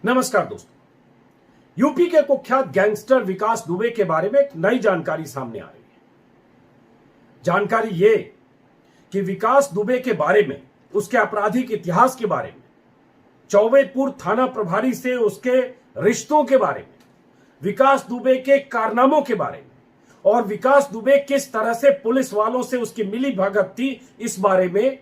नमस्कार दोस्तों, यूपी के कुख्यात गैंगस्टर विकास दुबे के बारे में एक नई जानकारी सामने आ रही है। जानकारी ये कि विकास दुबे के बारे में, उसके आपराधिक इतिहास के बारे में, चौबेपुर थाना प्रभारी से उसके रिश्तों के बारे में, विकास दुबे के कारनामों के बारे में और विकास दुबे किस तरह से पुलिस वालों से उसकी मिली भगत थी, इस बारे में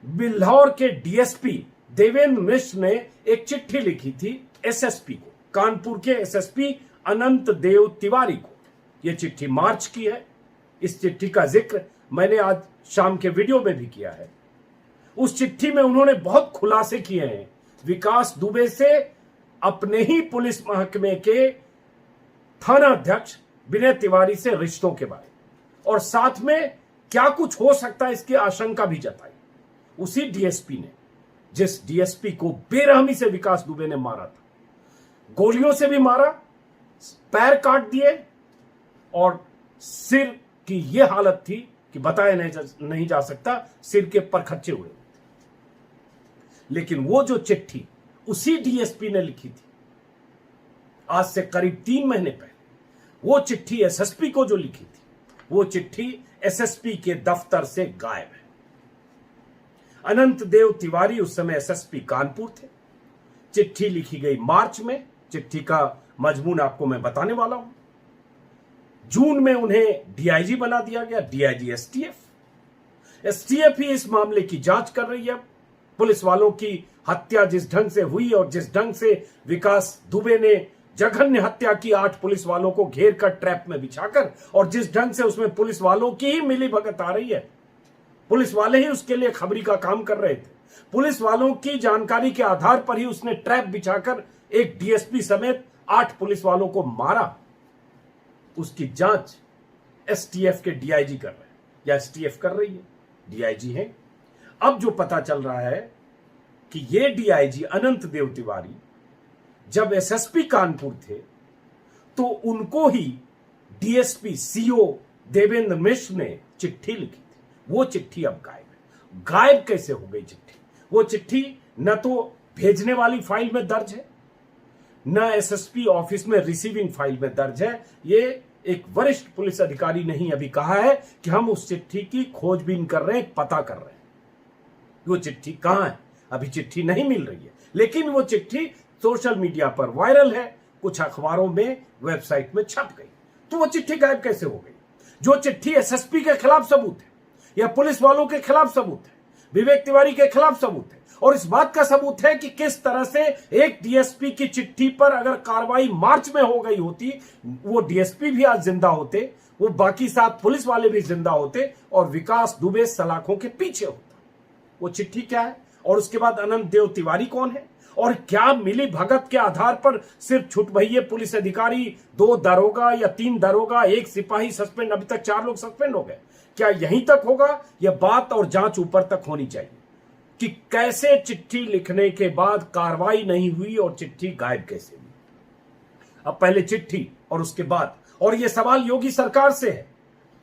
बिल्हौर के डीएसपी देवेंद्र मिश्र ने एक चिट्ठी लिखी थी एसएसपी को, कानपुर के एसएसपी अनंत देव तिवारी को। यह चिट्ठी मार्च की है। इस चिट्ठी का जिक्र मैंने आज शाम के वीडियो में भी किया है। उस चिट्ठी में उन्होंने बहुत खुलासे किए हैं विकास दुबे से, अपने ही पुलिस महकमे के थाना अध्यक्ष विनय तिवारी से रिश्तों के बारे में, और साथ में क्या कुछ हो सकता है इसकी आशंका भी जताई। उसी डीएसपी ने, जिस डीएसपी को बेरहमी से विकास दुबे ने मारा था, गोलियों से भी मारा, पैर काट दिए और सिर की यह हालत थी कि बताया नहीं जा सकता, सिर के परखच्चे हुए। लेकिन वो जो चिट्ठी उसी डीएसपी ने लिखी थी आज से करीब 3 महीने पहले, वो चिट्ठी एसएसपी को जो लिखी थी, वो चिट्ठी एसएसपी के दफ्तर से गायब है। अनंत देव तिवारी उस समय एसएसपी कानपुर थे। चिट्ठी लिखी गई मार्च में। चिट्ठी का मजमून आपको मैं बताने वाला हूं। जून में उन्हें डीआईजी बना दिया गया, डीआईजी एसटीएफ ही इस मामले की जांच कर रही है। पुलिस वालों की हत्या जिस ढंग से हुई और जिस ढंग से विकास दुबे ने जघन्य हत्या की 8 पुलिस वालों को घेर कर ट्रैप में बिछाकर, और जिस ढंग से उसमें पुलिस वालों की ही मिली भगत आ रही है, पुलिस वाले ही उसके लिए खबरी का काम कर रहे थे, पुलिस वालों की जानकारी के आधार पर ही उसने ट्रैप बिछाकर एक डीएसपी समेत 8 पुलिस वालों को मारा। उसकी जांच एसटीएफ के डीआईजी कर रहे हैं, या एसटीएफ कर रही है, डीआईजी है। अब जो पता चल रहा है कि ये डीआईजी अनंत देव तिवारी जब एसएसपी कानपुर थे तो उनको ही डीएसपी सीओ देवेंद्र मिश्र ने चिट्ठी लिखी थी। वो चिट्ठी अब गायब है। गायब कैसे हो गई चिट्ठी? वो चिट्ठी न तो भेजने वाली फाइल में दर्ज है, न एसएसपी ऑफिस में रिसीविंग फाइल में दर्ज है। ये एक वरिष्ठ पुलिस अधिकारी ने ही अभी कहा है कि हम उस चिट्ठी की खोजबीन कर रहे हैं, पता कर रहे हैं। वो चिट्ठी कहां है? अभी चिट्ठी नहीं मिल रही है, लेकिन वो चिट्ठी सोशल मीडिया पर वायरल है, कुछ अखबारों में, वेबसाइट में छप गई। तो वो चिट्ठी गायब कैसे हो गई? जो चिट्ठी एसएसपी के खिलाफ सबूत है, या पुलिस वालों के खिलाफ सबूत है, विवेक तिवारी के खिलाफ सबूत है, और इस बात का सबूत है कि किस तरह से एक डीएसपी की चिट्ठी पर अगर कार्रवाई मार्च में हो गई होती, वो डीएसपी भी आज जिंदा होते, वो बाकी 7 पुलिस वाले भी जिंदा होते, और विकास दुबे सलाखों के पीछे होता। वो चिट्ठी क्या है, और उसके बाद अनंत देव तिवारी कौन है, और क्या मिली भगत के आधार पर सिर्फ छुटभइये पुलिस अधिकारी, 2 दरोगा या 3 दरोगा, 1 सिपाही सस्पेंड, अभी तक 4 लोग सस्पेंड हो गए, क्या यहीं तक होगा? यह बात और जांच ऊपर तक होनी चाहिए कि कैसे चिट्ठी लिखने के बाद कार्रवाई नहीं हुई और चिट्ठी गायब कैसे हुई। अब पहले चिट्ठी और उसके बाद, और यह सवाल योगी सरकार से है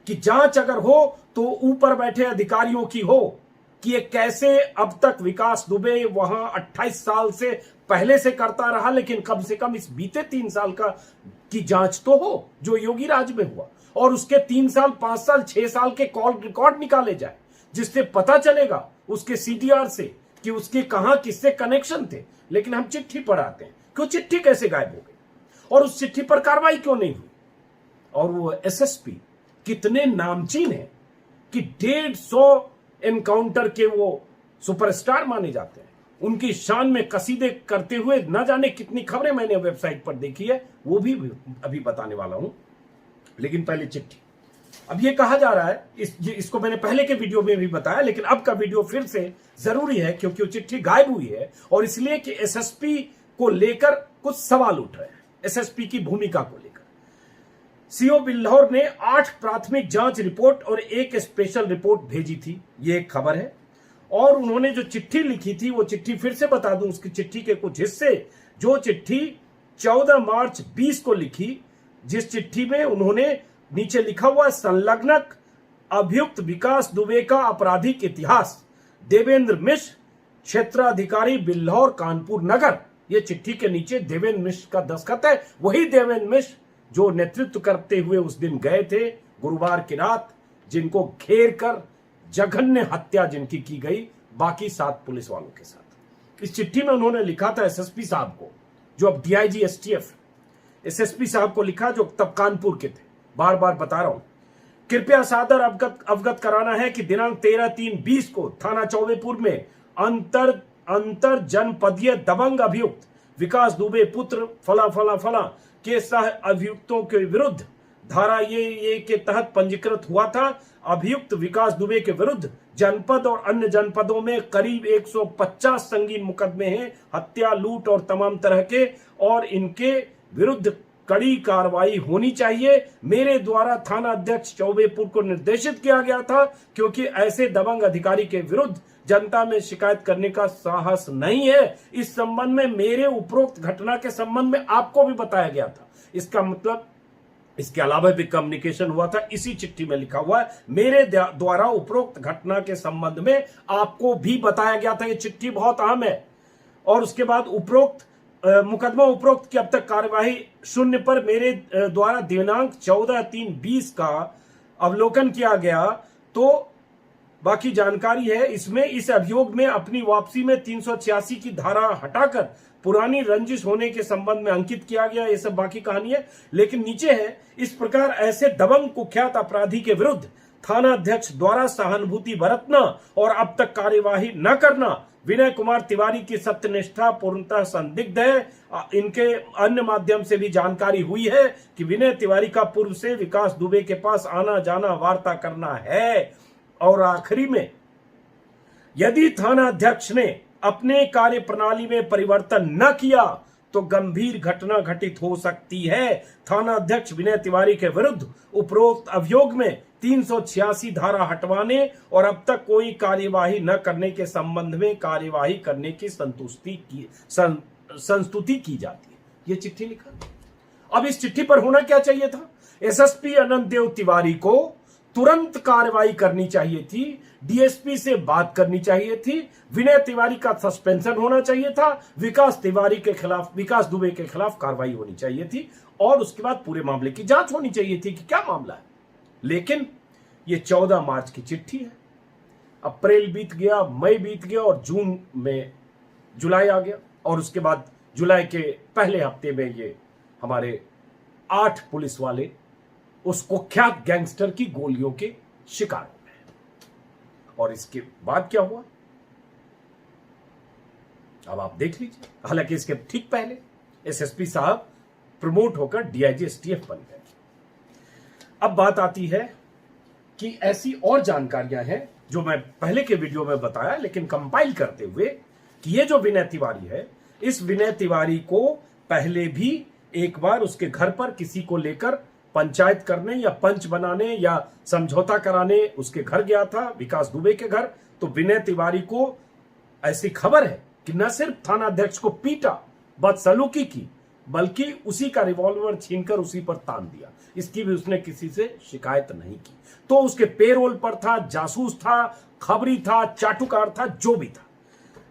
कि जांच अगर हो तो ऊपर बैठे अधिकारियों की हो कि ये कैसे अब तक विकास दुबे वहां 28 साल से पहले से करता रहा, लेकिन कम से कम इस बीते 3 साल की जांच तो हो जो योगी राज में हुआ, और उसके 3 साल, 5 साल, 6 साल के कॉल रिकॉर्ड निकाले जाए, जिससे पता चलेगा उसके सीडीआर से कि उसके कहां किससे कनेक्शन थे। लेकिन हम चिट्ठी पढ़ाते हैं कि चिट्ठी कैसे गायब हो गई, और उस चिट्ठी पर कार्रवाई क्यों नहीं हुई। और वो एसएसपी कितने नामचीन है कि 150 एनकाउंटर के वो सुपरस्टार माने जाते हैं। उनकी शान में कसीदे करते हुए न जाने कितनी खबरें मैंने वेबसाइट पर देखी है, वो भी अभी बताने वाला हूं। लेकिन पहले चिट्ठी। अब ये कहा जा रहा है, इसको मैंने पहले के वीडियो में भी बताया, लेकिन अब का वीडियो फिर से जरूरी है क्योंकि वो चिट्ठी गायब हुई है, और इसलिए कि एसएसपी को लेकर कुछ सवाल उठ रहे हैं, एसएसपी की भूमिका को लेकर। सीओ बिल्हौर ने 8 प्राथमिक जांच रिपोर्ट और 1 स्पेशल रिपोर्ट भेजी थी, ये एक खबर है। और उन्होंने जो चिट्ठी लिखी थी, वो चिट्ठी फिर से बता दूं, उसकी चिट्ठी के कुछ हिस्से। जो चिट्ठी 14 मार्च 20 को लिखी, जिस चिट्ठी में उन्होंने नीचे लिखा हुआ संलग्नक अभियुक्त विकास दुबे का आपराधिक इतिहास, देवेंद्र मिश्र, क्षेत्राधिकारी बिल्हौर कानपुर नगर, ये चिट्ठी के नीचे देवेंद्र मिश्र का दस्तखत है, वही देवेंद्र मिश्र जो नेतृत्व करते हुए उस दिन गए थे गुरुवार की रात, जिनको घेर कर जघन्य हत्या जिनकी की गई बाकी 7 पुलिस वालों के साथ। इस चिट्ठी में उन्होंने लिखा था एसएसपी साहब को, जो अब डीआईजी एसटीएफ, एसएसपी साहब को लिखा जो तब कानपुर के थे। बार बार बता रहा हूं, कृपया सादर अवगत कराना है कि दिनांक 13/3/20 को थाना चौबेपुर में अंतर जनपदीय दबंग अभियुक्त विकास दुबे पुत्र फला फला फला के सह अभियुक्तों के विरुद्ध धारा ये के तहत पंजीकृत हुआ था। अभियुक्त विकास दुबे के विरुद्ध जनपद और अन्य जनपदों में करीब 150 संगीन मुकदमे हैं, हत्या, लूट और तमाम तरह के, और इनके विरुद्ध कड़ी कार्रवाई होनी चाहिए। मेरे द्वारा थाना अध्यक्ष चौबेपुर को निर्देशित किया गया था, क्योंकि ऐसे दबंग अधिकारी के विरुद्ध जनता में शिकायत करने का साहस नहीं है। इस संबंध में मेरे उपरोक्त घटना के संबंध में आपको भी बताया गया था। इसका मतलब इसके अलावा भी कम्युनिकेशन हुआ था, इसी चिट्ठी में लिखा हुआ है, मेरे द्वारा उपरोक्त घटना के संबंध में आपको भी बताया गया था। ये चिट्ठी बहुत अहम है। और उसके बाद उपरोक्त मुकदमा उपरोक्त की अब तक कार्यवाही 0 पर मेरे द्वारा दिनांक 14/3/20 का अवलोकन किया गया। तो बाकी जानकारी है इसमें। इस अभियोग में अपनी वापसी में 386 की धारा हटाकर पुरानी रंजिश होने के संबंध में अंकित किया गया। ये सब बाकी कहानी है, लेकिन नीचे है, इस प्रकार ऐसे दबंग कुख्यात अपराधी के विरुद्ध थाना अध्यक्ष द्वारा सहानुभूति बरतना और अब तक कार्यवाही न करना विनय कुमार तिवारी की सत्यनिष्ठा पूर्णतः संदिग्ध है। इनके अन्य माध्यम से भी जानकारी हुई है कि विनय तिवारी का पूर्व से विकास दुबे के पास आना जाना, वार्ता करना है। और आखिरी में, यदि थाना अध्यक्ष ने अपने कार्य प्रणाली में परिवर्तन न किया तो गंभीर घटना घटित हो सकती है। थाना अध्यक्ष विनय तिवारी के विरुद्ध उपरोक्त अभियोग में 386 धारा हटवाने और अब तक कोई कार्यवाही न करने के संबंध में कार्यवाही करने की संस्तुति की जाती है। ये चिट्ठी लिखा। अब इस चिट्ठी पर होना क्या चाहिए था? एसएसपी अनंत देव तिवारी को तुरंत कार्रवाई करनी चाहिए थी, डीएसपी से बात करनी चाहिए थी, विनय तिवारी का सस्पेंशन होना चाहिए था, विकास दुबे के खिलाफ कार्रवाई होनी चाहिए थी, और उसके बाद पूरे मामले की जांच होनी चाहिए थी कि क्या मामला है। लेकिन ये 14 मार्च की चिट्ठी है। अप्रैल बीत गया, मई बीत गया और जून में जुलाई आ गया, और उसके बाद जुलाई के पहले हफ्ते में ये हमारे 8 पुलिस वाले उस कुख्यात गैंगस्टर की गोलियों के शिकार हो गए। और इसके बाद क्या हुआ अब आप देख लीजिए। हालांकि इसके ठीक पहले एसएसपी साहब प्रमोट होकर डीआईजी एसटीएफ बन गए। अब बात आती है कि ऐसी और जानकारियां हैं जो मैं पहले के वीडियो में बताया, लेकिन कंपाइल करते हुए कि ये जो विनय तिवारी है, इस विनय तिवारी को पहले भी एक बार उसके घर पर किसी को लेकर पंचायत करने या पंच बनाने या समझौता कराने उसके घर गया था, विकास दुबे के घर। तो विनय तिवारी को ऐसी खबर है कि न सिर्फ थाना अध्यक्ष को पीटा, बदसलूकी की, बल्कि उसी का रिवॉल्वर छीनकर उसी पर तान दिया। इसकी भी उसने किसी से शिकायत नहीं की। तो उसके पेरोल पर था, जासूस था, खबरी था, चाटुकार था, जो भी था।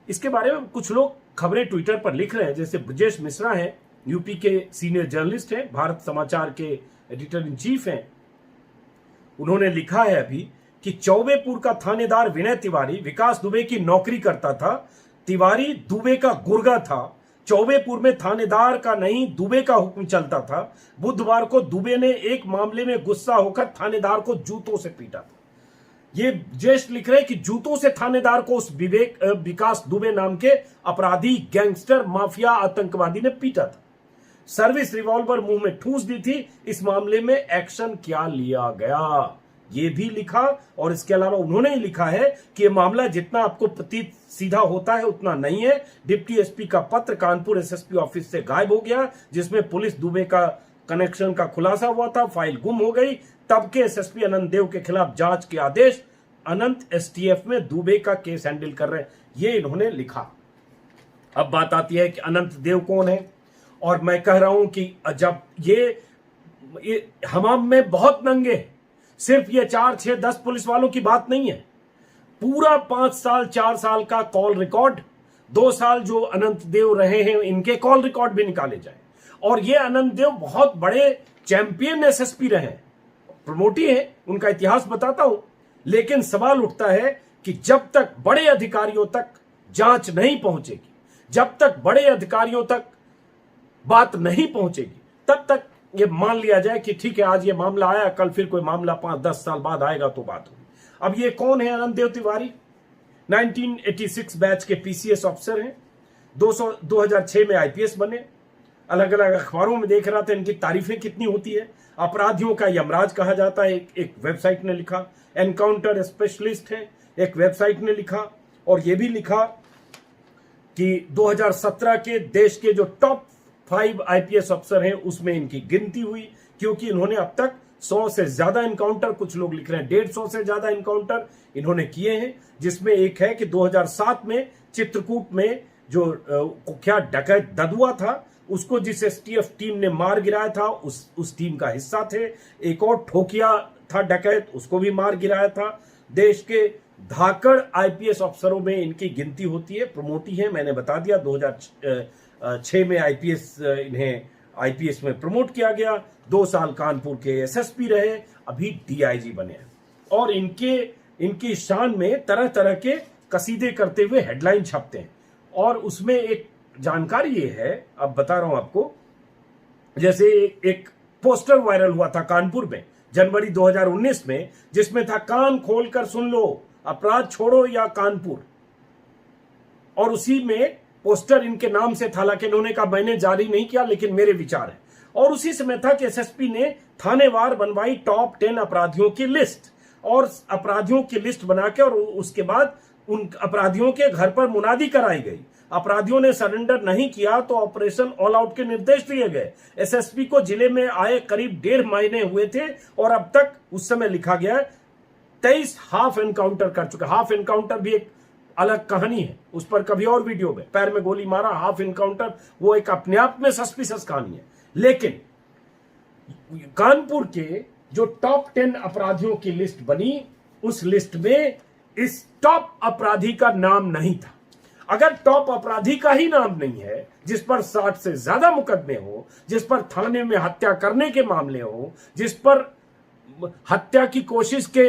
इसके बारे में कुछ लोग खबरें ट्विटर पर लिख रहे हैं, जैसे ब्रजेश मिश्रा हैं, यूपी के सीनियर जर्नलिस्ट हैं, भारत समाचार के एडिटर इन चीफ हैं। उन्होंने लिखा है अभी कि चौबेपुर का थानेदार विनय तिवारी विकास दुबे की नौकरी करता था। तिवारी दुबे का गुर्गा था। चौबेपुर में थानेदार का नहीं, दुबे का हुक्म चलता था। बुधवार को दुबे ने एक मामले में गुस्सा होकर थानेदार को जूतों से पीटा था। ये ज्येष्ठ लिख रहे कि जूतों से थानेदार को उस विकास दुबे नाम के अपराधी, गैंगस्टर, माफिया, आतंकवादी ने पीटा था। सर्विस रिवॉल्वर मुंह में ठूस दी थी। इस मामले में एक्शन क्या लिया गया, ये भी लिखा। और इसके अलावा उन्होंने ही लिखा है कि यह मामला जितना आपको प्रतीत सीधा होता है उतना नहीं है। डिप्टी एसपी का पत्र कानपुर एसएसपी ऑफिस से गायब हो गया, जिसमें पुलिस दुबे का कनेक्शन का खुलासा हुआ था। फाइल गुम हो गई। तब के एसएसपी अनंत देव के खिलाफ जांच के आदेश। अनंत एसटीएफ में दुबे का केस हैंडल कर रहे हैं, ये इन्होंने लिखा। अब बात आती है कि अनंत देव कौन है। और मैं कह रहा हूं कि जब ये हमाम में बहुत नंगे, सिर्फ ये 4, 6, 10 पुलिस वालों की बात नहीं है। पूरा 5 साल 4 साल का कॉल रिकॉर्ड, 2 साल जो अनंत देव रहे हैं इनके कॉल रिकॉर्ड भी निकाले जाए। और ये अनंत देव बहुत बड़े चैंपियन एसएसपी रहे हैं, प्रमोटी है, उनका इतिहास बताता हूं। लेकिन सवाल उठता है कि जब तक बड़े अधिकारियों तक जांच नहीं पहुंचेगी, जब तक बड़े अधिकारियों तक बात नहीं पहुंचेगी, तब तक ये मान लिया जाए कि ठीक है आज ये मामला आया, कल फिर कोई मामला 5-10 साल बाद आएगा तो बात होगी। अब ये कौन है अनंत देव तिवारी? 1986 बैच के पीसीएस ऑफिसर हैं। 2006 में आईपीएस बने। अलग अलग अखबारों में देख रहा था इनकी तारीफें कितनी होती है। अपराधियों का यमराज कहा जाता है, एक वेबसाइट ने लिखा। एनकाउंटर स्पेशलिस्ट है, एक वेबसाइट ने लिखा। और यह भी लिखा कि 2017 के देश के जो टॉप 5 आईपीएस अफसर हैं उसमें इनकी गिनती हुई, क्योंकि इन्होंने अब तक 100 से ज्यादा एनकाउंटर, कुछ लोग लिख रहे हैं 150 से ज्यादा एनकाउंटर इन्होंने किए हैं। जिसमें एक है कि 2007 में चित्रकूट में जो कुख्यात डकैत ददुआ था, उसको जिस एसटीएफ टीम ने मार गिराया था उस टीम का हिस्सा थे। एक और ठोकिया था डकैत, उसको भी मार गिराया था। देश के धाकड़ आईपीएस अफसरों में इनकी गिनती होती है, प्रमोटी है, मैंने बता दिया। 2006 में इन्हें आईपीएस में प्रमोट किया गया। 2 साल कानपुर के एसएसपी रहे, अभी डीआईजी बने हैं। और इनकी शान में तरह तरह के कसीदे करते हुए हेडलाइन छपते हैं। और उसमें एक जानकारी ये है, अब बता रहा हूं आपको, जैसे एक पोस्टर वायरल हुआ था कानपुर में जनवरी 2019 में, जिसमें था कान खोलकर सुन लो, अपराध छोड़ो या कानपुर। और उसी में पोस्टर इनके नाम से था, हालांकि इन्होंने कहा मैंने जारी नहीं किया लेकिन मेरे विचार है। और उसी समय था कि एसएसपी ने थानेवार बनवाई टॉप 10 अपराधियों की लिस्ट। और अपराधियों की लिस्ट बना के और उसके बाद उन अपराधियों के घर पर मुनादी कराई गई। अपराधियों ने सरेंडर नहीं किया तो ऑपरेशन ऑल आउट के निर्देश दिए गए। एसएसपी को जिले में आए करीब 1.5 महीने हुए थे और अब तक, उस समय लिखा गया, 23 हाफ एनकाउंटर कर चुके। हाफ एनकाउंटर भी एक अलग कहानी है, उस पर कभी और वीडियो में, पैर में गोली मारा, हाफ एनकाउंटर, वो एक अपने आप में सस्पिशियस कहानी है। लेकिन कानपुर के जो टॉप 10 अपराधियों की लिस्ट बनी, उस लिस्ट में इस टॉप अपराधी का नाम नहीं था। अगर टॉप अपराधी का ही नाम नहीं है, जिस पर 60 से ज्यादा मुकदमे हो, जिस पर थाने में हत्या करने के मामले हो, जिस पर हत्या की कोशिश के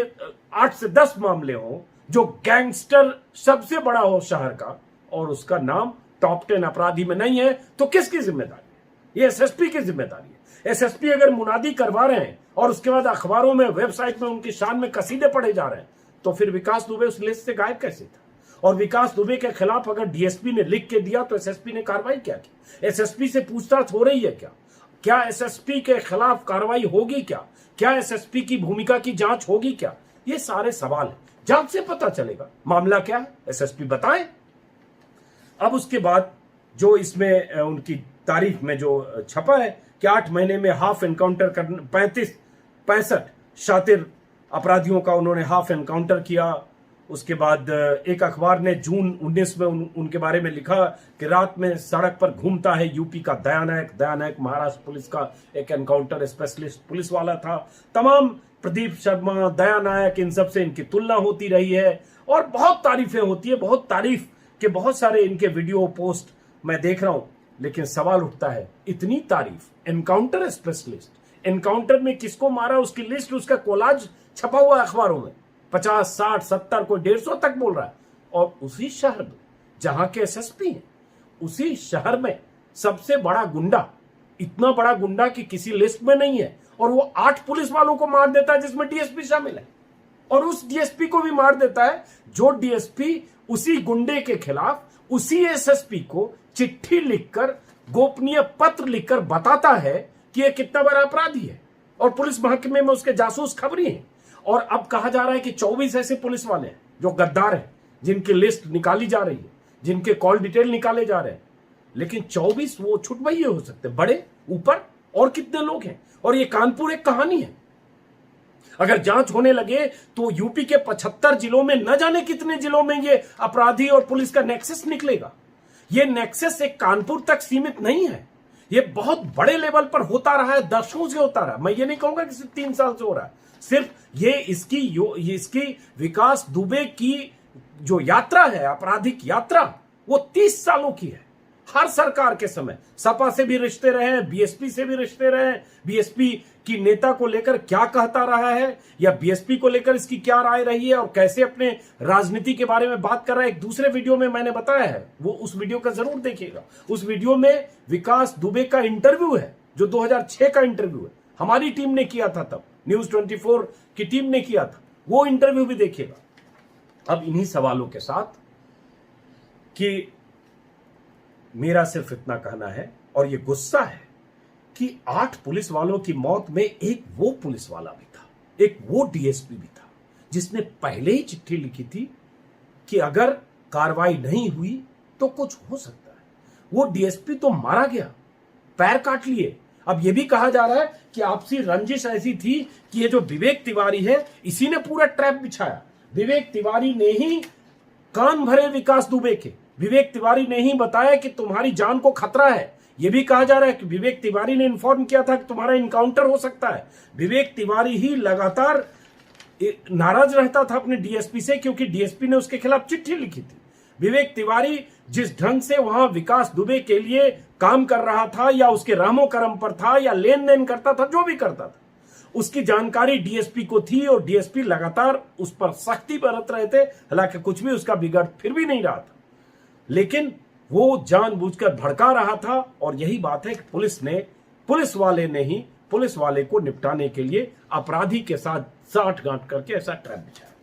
8 से 10 मामले हो, जो गैंगस्टर सबसे बड़ा हो शहर का, और उसका नाम टॉप 10 अपराधी में नहीं है, तो किसकी जिम्मेदारी है? ये एसएसपी की जिम्मेदारी है। एसएसपी अगर मुनादी करवा रहे हैं और उसके बाद अखबारों में, वेबसाइट में उनकी शान में कसीदे पढ़े जा रहे हैं, तो फिर विकास दुबे उस लिस्ट से गायब कैसे था? और विकास दुबे के खिलाफ अगर डीएसपी ने लिख के दिया तो एसएसपी ने कार्रवाई क्या की? एसएसपी से पूछताछ हो रही है क्या? क्या एसएसपी के खिलाफ कार्रवाई होगी क्या? क्या एसएसपी की भूमिका की जांच होगी क्या? ये सारे सवाल हैं, जांच से पता चलेगा मामला क्या है, एसएसपी बताएं। अब उसके बाद जो इसमें उनकी तारीख में जो छपा है कि 8 महीने में हाफ एनकाउंटर करने, 65 शातिर अपराधियों का उन्होंने हाफ एनकाउंटर किया। उसके बाद एक अखबार ने जून 19 में उनके बारे में लिखा कि रात में सड़क पर घूमता है यूपी का दयानायक महाराष्ट्र पुलिस का एक एनकाउंटर स्पेशलिस्ट पुलिस वाला था। तमाम प्रदीप शर्मा, दयानायक, इन सब से इनकी तुलना होती रही है और बहुत तारीफें होती है, बहुत तारीफ के बहुत सारे इनके वीडियो पोस्ट मैं देख रहा हूं। लेकिन सवाल उठता है, इतनी तारीफ, एनकाउंटर स्पेशलिस्ट, एनकाउंटर में किसको मारा उसकी लिस्ट, उसका कोलाज छपा हुआ अखबारों में, 50, 60, 70, कोई 150 तक बोल रहा है। और उसी शहर में जहां के एसएसपी हैं, उसी शहर में सबसे बड़ा गुंडा, इतना बड़ा गुंडा कि किसी लिस्ट में नहीं है, और वो 8 पुलिस वालों को मार देता है जिसमें डीएसपी शामिल है। और उस डीएसपी को भी मार देता है जो डीएसपी उसी गुंडे के खिलाफ उसी एसएसपी को चिट्ठी लिखकर, गोपनीय पत्र लिखकर बताता है कि यह कितना बड़ा अपराधी है, और पुलिस महकमे में उसके जासूस खबरी हैं। और अब कहा जा रहा है कि 24 ऐसे पुलिस वाले हैं जो गद्दार हैं, जिनकी लिस्ट निकाली जा रही है, जिनके कॉल डिटेल निकाले जा रहे हैं। लेकिन 24 वो छुटभइये हो सकते, बड़े ऊपर और कितने लोग हैं? और ये कानपुर एक कहानी है। अगर जांच होने लगे तो यूपी के 75 जिलों में, न जाने कितने जिलों में ये अपराधी और पुलिस का नेक्सस निकलेगा। ये नेक्सस एक कानपुर तक सीमित नहीं है, ये बहुत बड़े लेवल पर होता रहा है, दशकों से होता रहा। मैं ये नहीं कहूंगा कि सिर्फ 3 साल से हो रहा है, सिर्फ ये इसकी विकास दुबे की जो यात्रा है, आपराधिक यात्रा, वो 30 सालों की है। हर सरकार के समय सपा से भी रिश्ते रहे, बीएसपी से भी रिश्ते रहे, बीएसपी की नेता को लेकर क्या कहता रहा है या बीएसपी को लेकर इसकी क्या राय रही है और कैसे अपने राजनीति के बारे में बात कर रहा है, एक दूसरे वीडियो में मैंने बताया है, वो उस वीडियो का जरूर देखिएगा। उस वीडियो में विकास दुबे का इंटरव्यू है जो 2006 का इंटरव्यू है, हमारी टीम ने किया था, तब न्यूज 24 की टीम ने किया था, वो इंटरव्यू भी देखिएगा। अब इन्हीं सवालों के साथ कि मेरा सिर्फ इतना कहना है और ये गुस्सा है कि 8 पुलिस वालों की मौत में एक वो पुलिस वाला भी था, एक वो डीएसपी भी था जिसने पहले ही चिट्ठी लिखी थी कि अगर कार्रवाई नहीं हुई तो कुछ हो सकता है। वो डीएसपी तो मारा गया, पैर काट लिए। अब ये भी कहा जा रहा है कि आपसी रंजिश ऐसी थी कि ये जो विवेक तिवारी है इसी ने पूरा ट्रैप बिछाया। विवेक तिवारी ने ही कान भरे विकास दुबे के, विवेक तिवारी ने ही बताया कि तुम्हारी जान को खतरा है। यह भी कहा जा रहा है कि विवेक तिवारी ने इन्फॉर्म किया था कि तुम्हारा इनकाउंटर हो सकता है। विवेक तिवारी ही लगातार नाराज रहता था अपने डीएसपी से क्योंकि डीएसपी ने उसके खिलाफ चिट्ठी लिखी थी। विवेक तिवारी जिस ढंग से वहां विकास दुबे के लिए काम कर रहा था या उसके रामो करम पर था या लेन देन करता था, जो भी करता था, उसकी जानकारी डीएसपी को थी और डीएसपी लगातार उस पर सख्ती बरत रहे थे। हालांकि कुछ भी उसका बिगड़ फिर भी नहीं रहा था, लेकिन वो जानबूझकर भड़का रहा था। और यही बात है कि पुलिस वाले ने ही पुलिस वाले को निपटाने के लिए अपराधी के साथ साठगांठ करके ऐसा ट्रैप बिछाया।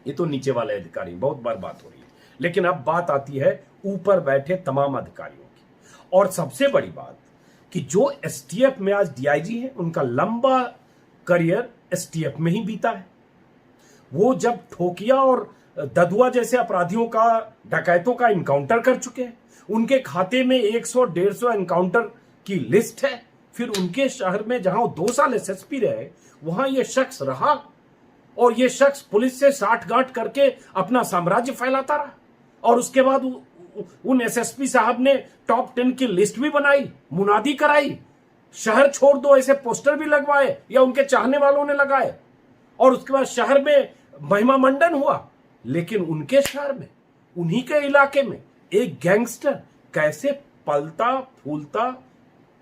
ये तो नीचे वाले अधिकारी, बहुत बार बात हो रही है, लेकिन अब बात आती है ऊपर बैठे तमाम अधिकारियों की। और सबसे बड़ी बात कि जो एसटीएफ में आज डीआईजी है, उनका लंबा करियर एसटीएफ में ही बीता है। वो जब ठोकिया और ददुआ जैसे अपराधियों का, डकैतों का इनकाउंटर कर चुके हैं, उनके खाते में 100-150 एनकाउंटर की लिस्ट है। फिर उनके शहर में जहां 2 साल एसएसपी रहे, वहां यह शख्स रहा और यह शख्स पुलिस से साठगांठ करके अपना साम्राज्य फैलाता रहा। और उसके बाद उन एसएसपी साहब ने टॉप 10 की लिस्ट भी बनाई, मुनादी कराई, शहर छोड़ दो ऐसे पोस्टर भी लगवाए या उनके चाहने वालों ने लगाए, और उसके बाद शहर में महिमा मंडन हुआ। लेकिन उनके शहर में, उन्हीं के इलाके में एक गैंगस्टर कैसे पलता फूलता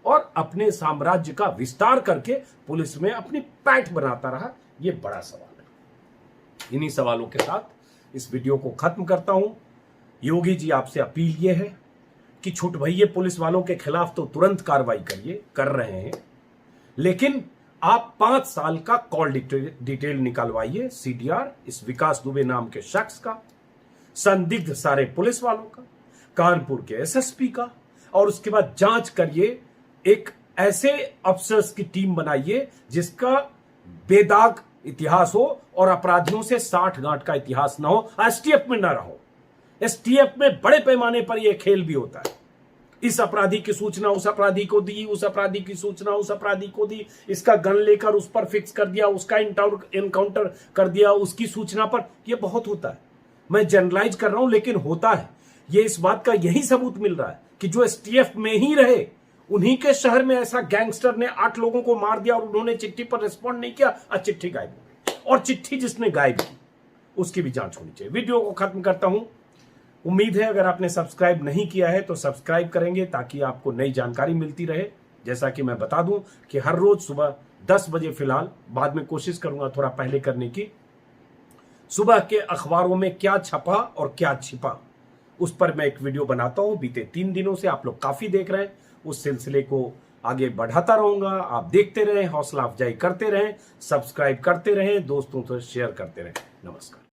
और अपने साम्राज्य का विस्तार करके पुलिस में अपनी पैठ बनाता रहा, यह बड़ा सवाल है। इन्हीं सवालों के साथ इस वीडियो को खत्म करता हूं। योगी जी आपसे अपील यह है कि छुट भइये पुलिस वालों के खिलाफ तो तुरंत कार्रवाई करिए, कर रहे हैं, लेकिन आप 5 साल का कॉल डिटेल निकालवाइए, सीडीआर इस विकास दुबे नाम के शख्स का, संदिग्ध सारे पुलिस वालों का, कानपुर के एसएसपी का, और उसके बाद जांच करिए। एक ऐसे अफसर्स की टीम बनाइए जिसका बेदाग इतिहास हो और अपराधियों से साठगांठ का इतिहास ना हो, एसटीएफ में ना रहो। एसटीएफ में बड़े पैमाने पर यह खेल भी होता है। इस अपराधी की सूचना उस अपराधी को दी, उस अपराधी की सूचना उस अपराधी को दी, इसका गन लेकर उस पर फिक्स कर दिया, उसका इनकाउंटर कर दिया उसकी सूचना पर। यह बहुत होता है, मैं जनरलाइज कर रहा हूं, लेकिन होता है। यह इस बात का यही सबूत मिल रहा है कि जो एसटीएफ में ही रहे, उन्हीं के शहर में ऐसा गैंगस्टर ने 8 लोगों को मार दिया और उन्होंने चिट्ठी पर रिस्पॉन्ड नहीं किया और चिट्ठी गायब हो गई। और चिट्ठी जिसने गायब की उसकी भी जांच होनी चाहिए। वीडियो को खत्म करता हूं। उम्मीद है अगर आपने सब्सक्राइब नहीं किया है तो सब्सक्राइब करेंगे ताकि आपको नई जानकारी मिलती रहे। जैसा कि मैं बता दूं कि हर रोज सुबह 10 बजे, फिलहाल बाद में कोशिश करूंगा थोड़ा पहले करने की, सुबह के अखबारों में क्या छपा और क्या छिपा उस पर मैं एक वीडियो बनाता हूं। बीते 3 दिनों से आप लोग काफी देख रहे हैं, उस सिलसिले को आगे बढ़ाता रहूंगा। आप देखते रहें, हौसला अफजाई करते रहें, सब्सक्राइब करते रहें, दोस्तों से शेयर करते रहें। नमस्कार।